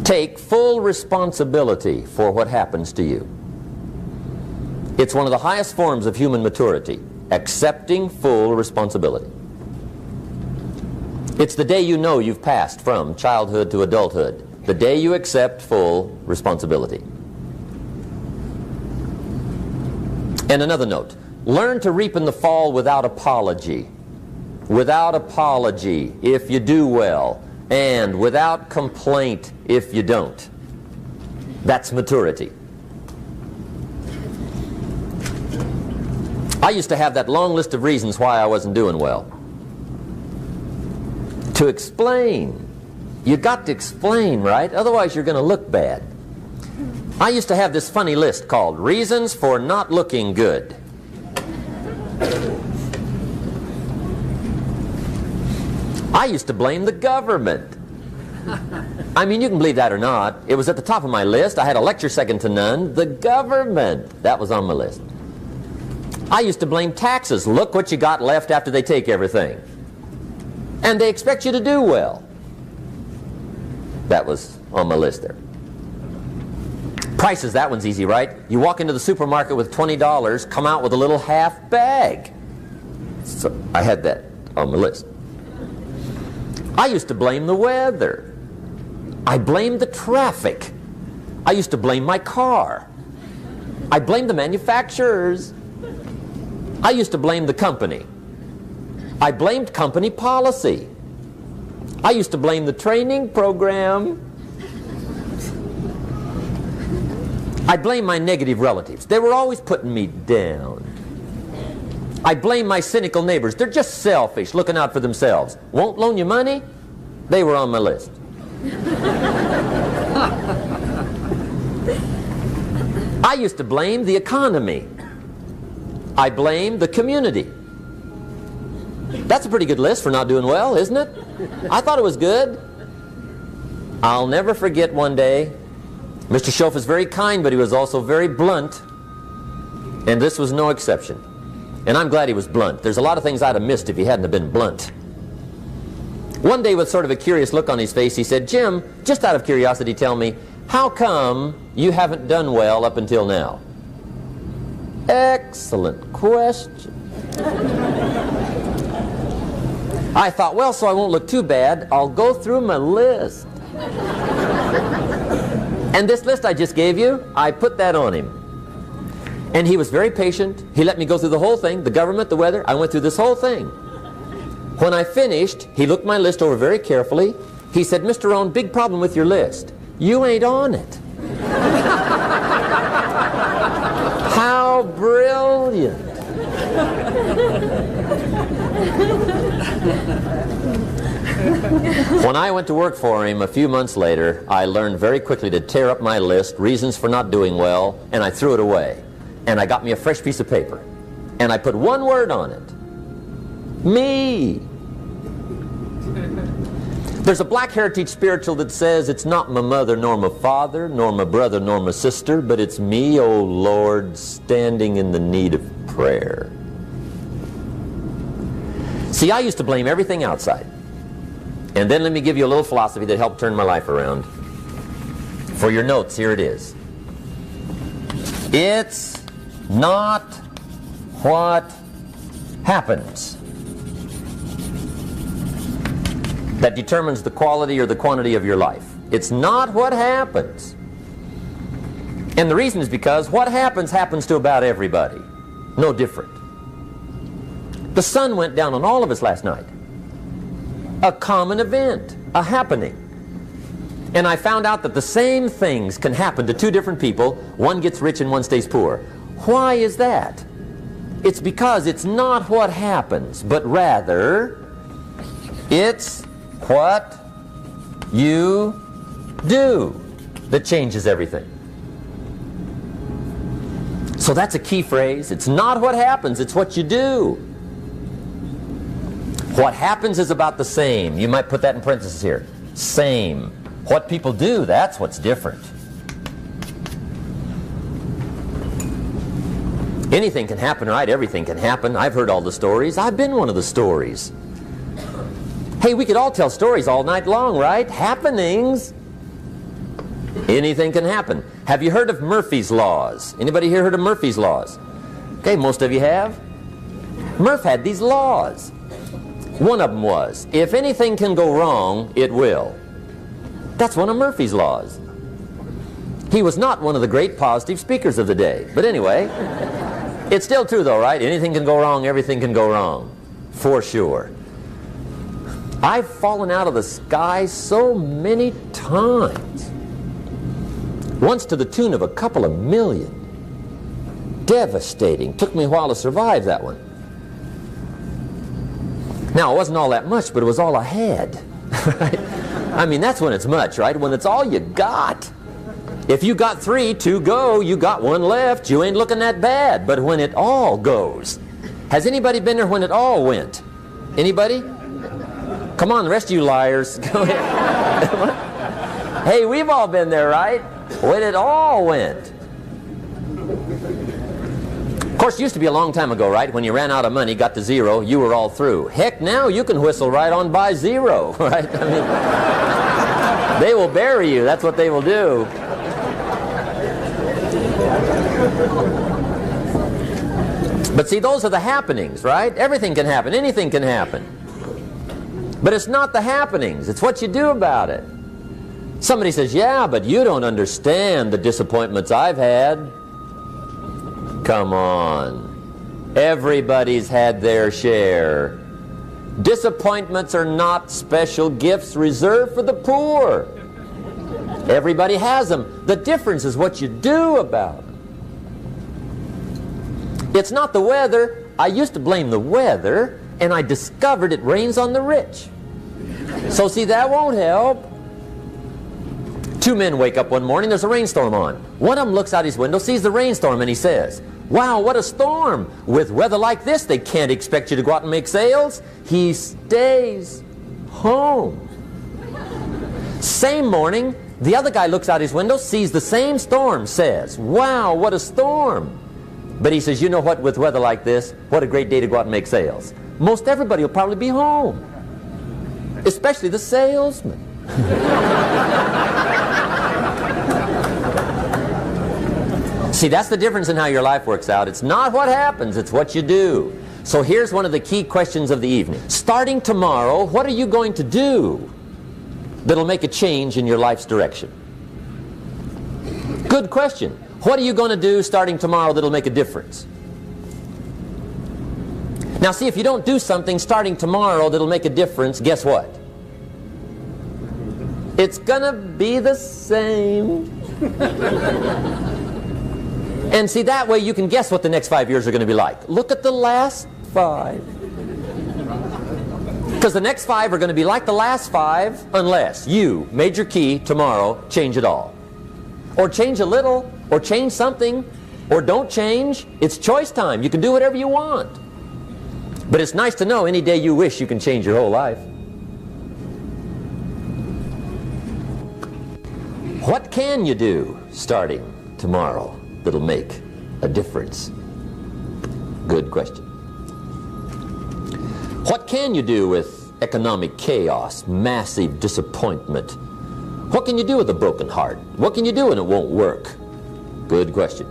Take full responsibility for what happens to you. It's one of the highest forms of human maturity, accepting full responsibility. It's the day you know you've passed from childhood to adulthood, the day you accept full responsibility. And another note, learn to reap in the fall without apology. Without apology if you do well, and without complaint if you don't. That's maturity. I used to have that long list of reasons why I wasn't doing well. To explain. You got to explain, right? Otherwise you're going to look bad. I used to have this funny list called Reasons for Not Looking Good. I used to blame the government. I mean, you can believe that or not. It was at the top of my list. I had a lecture second to none. The government. That was on my list. I used to blame taxes. Look what you got left after they take everything. And they expect you to do well. That was on my list there. Prices, that one's easy, right? You walk into the supermarket with $20, come out with a little half bag. So I had that on my list. I used to blame the weather. I blamed the traffic. I used to blame my car. I blamed the manufacturers. I used to blame the company. I blamed company policy. I used to blame the training program. I blame my negative relatives. They were always putting me down. I blame my cynical neighbors. They're just selfish, looking out for themselves. Won't loan you money? They were on my list. I used to blame the economy. I blamed the community. That's a pretty good list for not doing well, isn't it? I thought it was good. I'll never forget one day, Mr. Shoaff was very kind, but he was also very blunt, and this was no exception. And I'm glad he was blunt. There's a lot of things I'd have missed if he hadn't have been blunt. One day, with sort of a curious look on his face, he said, "Jim, just out of curiosity, tell me, how come you haven't done well up until now?" Excellent question. I thought, well, so I won't look too bad, I'll go through my list. And this list I just gave you, I put that on him. And he was very patient. He let me go through the whole thing, the government, the weather. I went through this whole thing. When I finished, he looked my list over very carefully. He said, "Mr. Rohn, big problem with your list. You ain't on it." How brilliant. When I went to work for him a few months later, I learned very quickly to tear up my list, reasons for not doing well, and I threw it away. And I got me a fresh piece of paper. And I put one word on it. Me. There's a Black Heritage spiritual that says, "It's not my mother nor my father, nor my brother nor my sister, but it's me, oh Lord, standing in the need of prayer." See, I used to blame everything outside. And then let me give you a little philosophy that helped turn my life around. For your notes, here it is. It's not what happens that determines the quality or the quantity of your life. It's not what happens. And the reason is because what happens happens to about everybody. No different. The sun went down on all of us last night. A common event, a happening. And I found out that the same things can happen to two different people. One gets rich and one stays poor. Why is that? It's because it's not what happens, but rather it's what you do that changes everything. So that's a key phrase. It's not what happens, it's what you do. What happens is about the same. You might put that in parentheses here. Same. What people do, that's what's different. Anything can happen, right? Everything can happen. I've heard all the stories. I've been one of the stories. Hey, we could all tell stories all night long, right? Happenings. Anything can happen. Have you heard of Murphy's Laws? Anybody here heard of Murphy's Laws? Okay, most of you have. Murph had these laws. One of them was, if anything can go wrong, it will. That's one of Murphy's Laws. He was not one of the great positive speakers of the day. But anyway, it's still true though, right? Anything can go wrong, everything can go wrong. For sure. I've fallen out of the sky so many times. Once to the tune of a couple of million. Devastating. Took me a while to survive that one. Now, it wasn't all that much, but it was all I had. Right? I mean, that's when it's much, right? When it's all you got. If you got 3, 2 go, you got 1 left, you ain't looking that bad. But when it all goes, has anybody been there when it all went? Anybody? Come on, the rest of you liars. Go ahead. Hey, we've all been there, right? When it all went. Of course, it used to be a long time ago, right? When you ran out of money, got to 0, you were all through. Heck, now you can whistle right on by 0, right? I mean, they will bury you. That's what they will do. But see, those are the happenings, right? Everything can happen. Anything can happen. But it's not the happenings. It's what you do about it. Somebody says, yeah, but you don't understand the disappointments I've had. Come on. Everybody's had their share. Disappointments are not special gifts reserved for the poor. Everybody has them. The difference is what you do about them. It's not the weather. I used to blame the weather, and I discovered it rains on the rich. So see, that won't help. 2 men wake up one morning, there's a rainstorm on. One of them looks out his window, sees the rainstorm, and he says, wow, what a storm. With weather like this, they can't expect you to go out and make sales. He stays home. Same morning, the other guy looks out his window, sees the same storm, says, wow, what a storm. But he says, you know what, with weather like this, what a great day to go out and make sales. Most everybody will probably be home, especially the salesman. See, that's the difference in how your life works out. It's not what happens, it's what you do. So here's one of the key questions of the evening. Starting tomorrow, what are you going to do that'll make a change in your life's direction? Good question. What are you going to do starting tomorrow that'll make a difference? Now see, if you don't do something starting tomorrow that'll make a difference, guess what? It's gonna be the same. And see, that way you can guess what the next 5 years are going to be like. Look at the last 5. Because the next 5 are going to be like the last 5 unless you, major key, tomorrow, change it all. Or change a little, or change something, or don't change. It's choice time. You can do whatever you want. But it's nice to know any day you wish you can change your whole life. What can you do starting tomorrow that'll make a difference? Good question. What can you do with economic chaos, massive disappointment? What can you do with a broken heart? What can you do when it won't work? Good question.